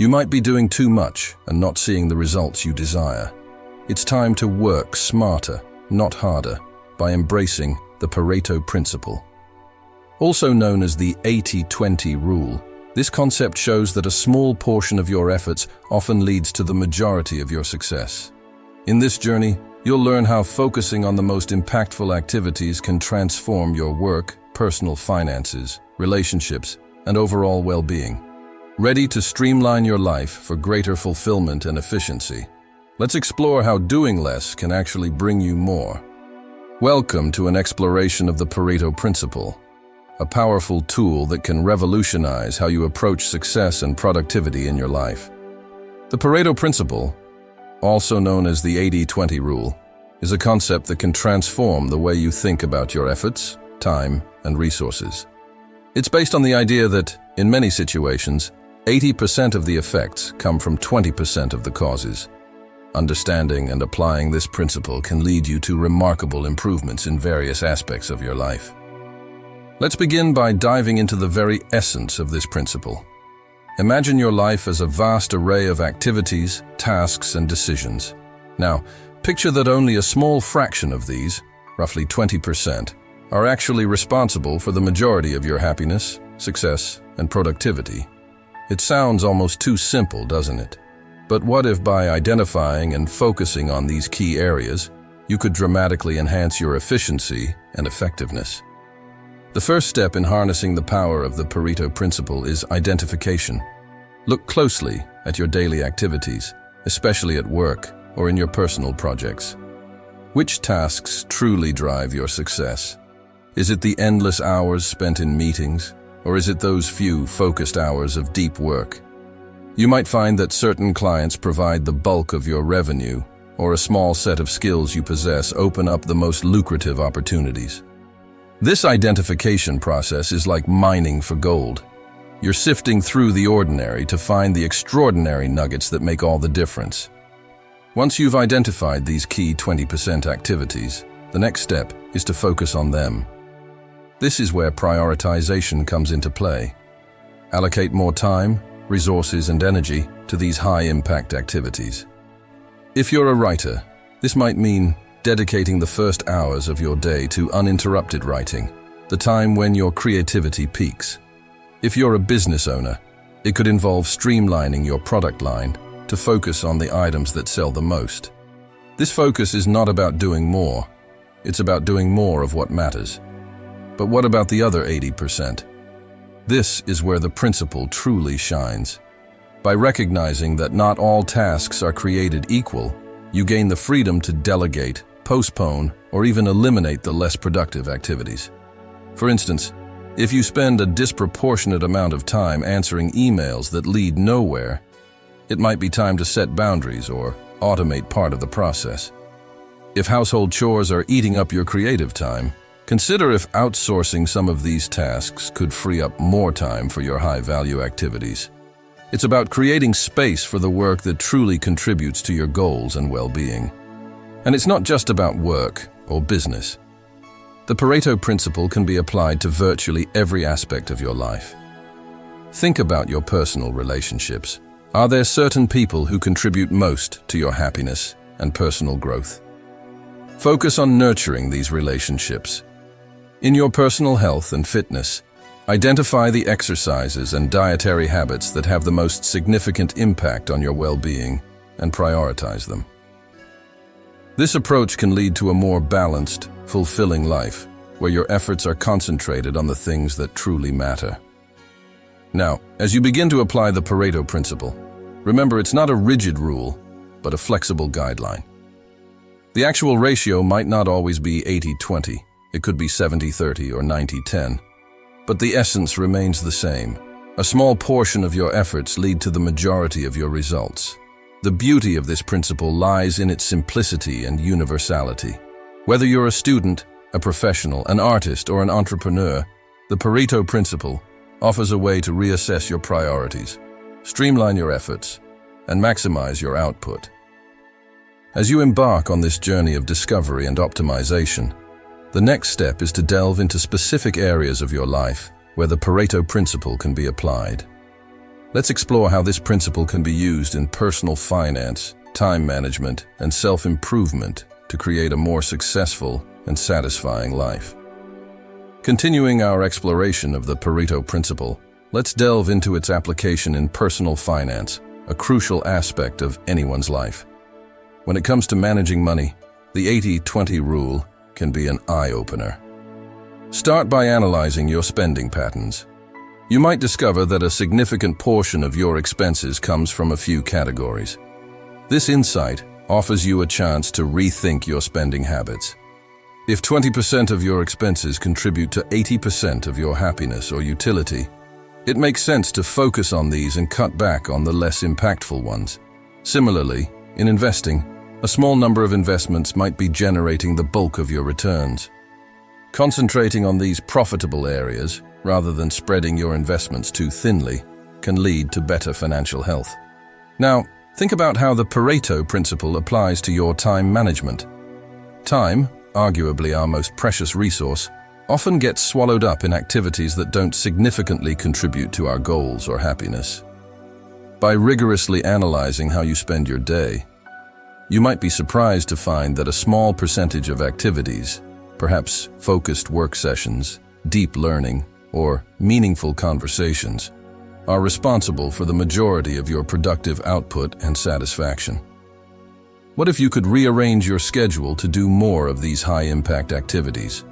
You might be doing too much and not seeing the results you desire. It's time to work smarter, not harder, by embracing the Pareto Principle. Also known as the 80-20 rule, this concept shows that a small portion of your efforts often leads to the majority of your success. In this journey, you'll learn how focusing on the most impactful activities can transform your work, personal finances, relationships, and overall well-being. Ready to streamline your life for greater fulfillment and efficiency? Let's explore how doing less can actually bring you more. Welcome to an exploration of the Pareto Principle, a powerful tool that can revolutionize how you approach success and productivity in your life. The Pareto Principle, also known as the 80-20 rule, is a concept that can transform the way you think about your efforts, time, and resources. It's based on the idea that, in many situations, 80% of the effects come from 20% of the causes. Understanding and applying this principle can lead you to remarkable improvements in various aspects of your life. Let's begin by diving into the very essence of this principle. Imagine your life as a vast array of activities, tasks, and decisions. Now, picture that only a small fraction of these, roughly 20%, are actually responsible for the majority of your happiness, success, and productivity. It sounds almost too simple, doesn't it? But what if by identifying and focusing on these key areas, you could dramatically enhance your efficiency and effectiveness? The first step in harnessing the power of the Pareto Principle is identification. Look closely at your daily activities, especially at work or in your personal projects. Which tasks truly drive your success? Is it the endless hours spent in meetings, or is it those few focused hours of deep work? You might find that certain clients provide the bulk of your revenue, or a small set of skills you possess open up the most lucrative opportunities. This identification process is like mining for gold. You're sifting through the ordinary to find the extraordinary nuggets that make all the difference. Once you've identified these key 20% activities, the next step is to focus on them. This is where prioritization comes into play. Allocate more time, resources, and energy to these high-impact activities. If you're a writer, this might mean dedicating the first hours of your day to uninterrupted writing, the time when your creativity peaks. If you're a business owner, it could involve streamlining your product line to focus on the items that sell the most. This focus is not about doing more, it's about doing more of what matters. But what about the other 80%? This is where the principle truly shines. By recognizing that not all tasks are created equal, you gain the freedom to delegate, postpone, or even eliminate the less productive activities. For instance, if you spend a disproportionate amount of time answering emails that lead nowhere, it might be time to set boundaries or automate part of the process. If household chores are eating up your creative time, consider if outsourcing some of these tasks could free up more time for your high-value activities. It's about creating space for the work that truly contributes to your goals and well-being. And it's not just about work or business. The Pareto Principle can be applied to virtually every aspect of your life. Think about your personal relationships. Are there certain people who contribute most to your happiness and personal growth? Focus on nurturing these relationships. In your personal health and fitness, identify the exercises and dietary habits that have the most significant impact on your well-being and prioritize them. This approach can lead to a more balanced, fulfilling life, where your efforts are concentrated on the things that truly matter. Now, as you begin to apply the Pareto Principle, remember it's not a rigid rule, but a flexible guideline. The actual ratio might not always be 80-20, it could be 70-30 or 90-10, but the essence remains the same. A small portion of your efforts lead to the majority of your results. The beauty of this principle lies in its simplicity and universality. Whether you're a student, a professional, an artist, or an entrepreneur, the Pareto Principle offers a way to reassess your priorities, streamline your efforts, and maximize your output. As you embark on this journey of discovery and optimization, the next step is to delve into specific areas of your life where the Pareto Principle can be applied. Let's explore how this principle can be used in personal finance, time management, and self-improvement to create a more successful and satisfying life. Continuing our exploration of the Pareto Principle, let's delve into its application in personal finance, a crucial aspect of anyone's life. When it comes to managing money, the 80-20 rule can be an eye-opener. Start by analyzing your spending patterns. You might discover that a significant portion of your expenses comes from a few categories. This insight offers you a chance to rethink your spending habits. If 20% of your expenses contribute to 80% of your happiness or utility, it makes sense to focus on these and cut back on the less impactful ones. Similarly, in investing, a small number of investments might be generating the bulk of your returns. Concentrating on these profitable areas, rather than spreading your investments too thinly, can lead to better financial health. Now, think about how the Pareto Principle applies to your time management. Time, arguably our most precious resource, often gets swallowed up in activities that don't significantly contribute to our goals or happiness. By rigorously analyzing how you spend your day, you might be surprised to find that a small percentage of activities, perhaps focused work sessions, deep learning, or meaningful conversations, are responsible for the majority of your productive output and satisfaction. What if you could rearrange your schedule to do more of these high-impact activities?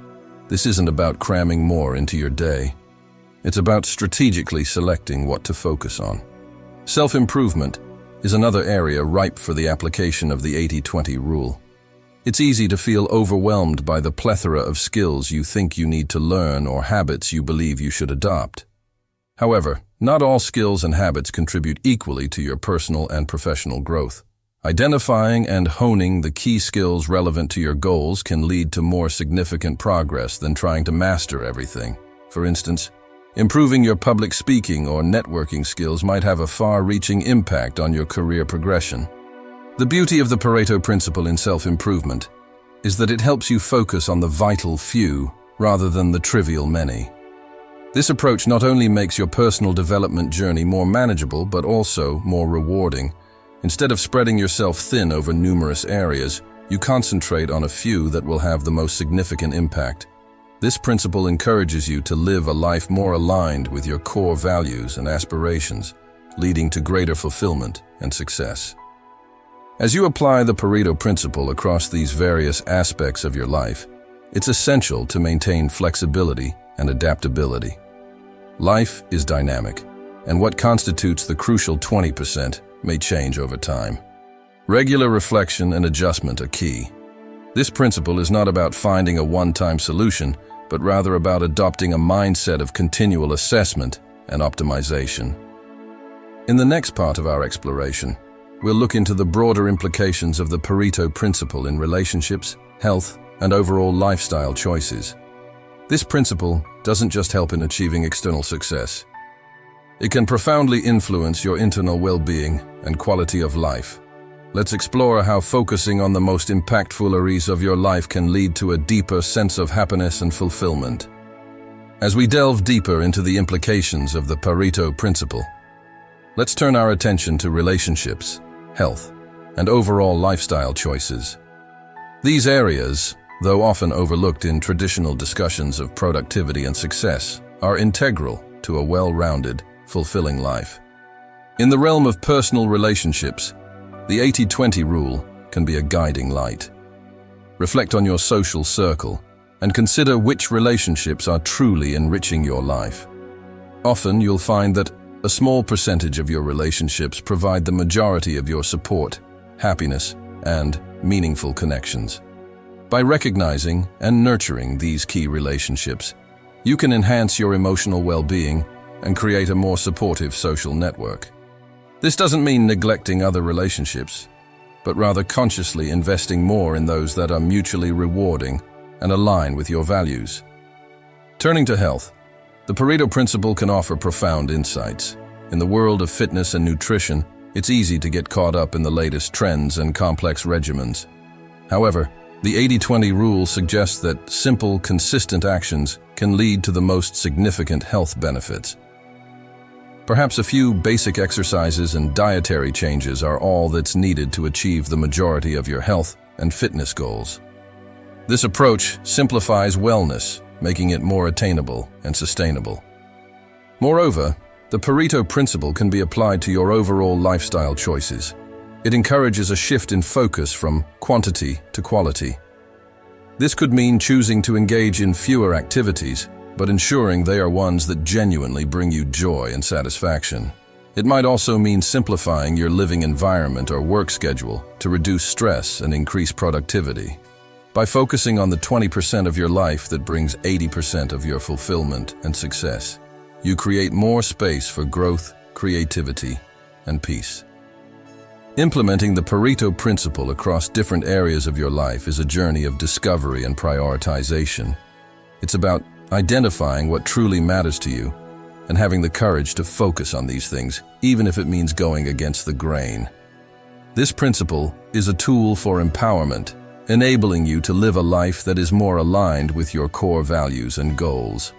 This isn't about cramming more into your day. It's about strategically selecting what to focus on. Self-improvement is another area ripe for the application of the 80-20 rule. It's easy to feel overwhelmed by the plethora of skills you think you need to learn or habits you believe you should adopt. However, not all skills and habits contribute equally to your personal and professional growth. Identifying and honing the key skills relevant to your goals can lead to more significant progress than trying to master everything. For instance, improving your public speaking or networking skills might have a far-reaching impact on your career progression. The beauty of the Pareto Principle in self-improvement is that it helps you focus on the vital few rather than the trivial many. This approach not only makes your personal development journey more manageable but also more rewarding. Instead of spreading yourself thin over numerous areas, you concentrate on a few that will have the most significant impact. This principle encourages you to live a life more aligned with your core values and aspirations, leading to greater fulfillment and success. As you apply the Pareto Principle across these various aspects of your life, it's essential to maintain flexibility and adaptability. Life is dynamic, and what constitutes the crucial 20% may change over time. Regular reflection and adjustment are key. This principle is not about finding a one-time solution, but rather about adopting a mindset of continual assessment and optimization. In the next part of our exploration, we'll look into the broader implications of the Pareto Principle in relationships, health, and overall lifestyle choices. This principle doesn't just help in achieving external success. It can profoundly influence your internal well-being and quality of life. Let's explore how focusing on the most impactful areas of your life can lead to a deeper sense of happiness and fulfillment. As we delve deeper into the implications of the Pareto Principle, let's turn our attention to relationships, health, and overall lifestyle choices. These areas, though often overlooked in traditional discussions of productivity and success, are integral to a well-rounded, fulfilling life. In the realm of personal relationships, the 80-20 rule can be a guiding light. Reflect on your social circle and consider which relationships are truly enriching your life. Often you'll find that a small percentage of your relationships provide the majority of your support, happiness, and meaningful connections. By recognizing and nurturing these key relationships, you can enhance your emotional well-being and create a more supportive social network. This doesn't mean neglecting other relationships, but rather consciously investing more in those that are mutually rewarding and align with your values. Turning to health, the Pareto Principle can offer profound insights. In the world of fitness and nutrition, it's easy to get caught up in the latest trends and complex regimens. However, the 80-20 rule suggests that simple, consistent actions can lead to the most significant health benefits. Perhaps a few basic exercises and dietary changes are all that's needed to achieve the majority of your health and fitness goals. This approach simplifies wellness, making it more attainable and sustainable. Moreover, the Pareto Principle can be applied to your overall lifestyle choices. It encourages a shift in focus from quantity to quality. This could mean choosing to engage in fewer activities, but ensuring they are ones that genuinely bring you joy and satisfaction. It might also mean simplifying your living environment or work schedule to reduce stress and increase productivity. By focusing on the 20% of your life that brings 80% of your fulfillment and success, you create more space for growth, creativity, and peace. Implementing the Pareto Principle across different areas of your life is a journey of discovery and prioritization. It's about identifying what truly matters to you and having the courage to focus on these things, even if it means going against the grain. This principle is a tool for empowerment, enabling you to live a life that is more aligned with your core values and goals.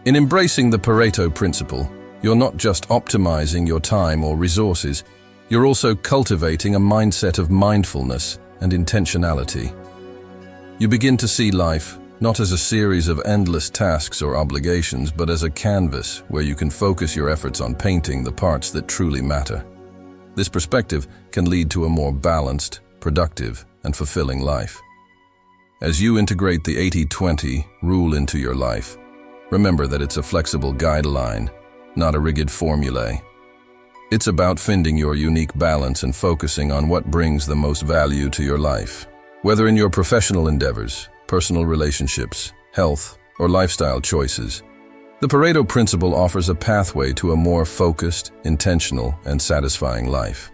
In embracing the Pareto Principle, you're not just optimizing your time or resources, you're also cultivating a mindset of mindfulness and intentionality. You begin to see life not as a series of endless tasks or obligations, but as a canvas where you can focus your efforts on painting the parts that truly matter. This perspective can lead to a more balanced, productive, and fulfilling life. As you integrate the 80-20 rule into your life, remember that it's a flexible guideline, not a rigid formulae. It's about finding your unique balance and focusing on what brings the most value to your life. Whether in your professional endeavors, personal relationships, health, or lifestyle choices, the Pareto Principle offers a pathway to a more focused, intentional, and satisfying life.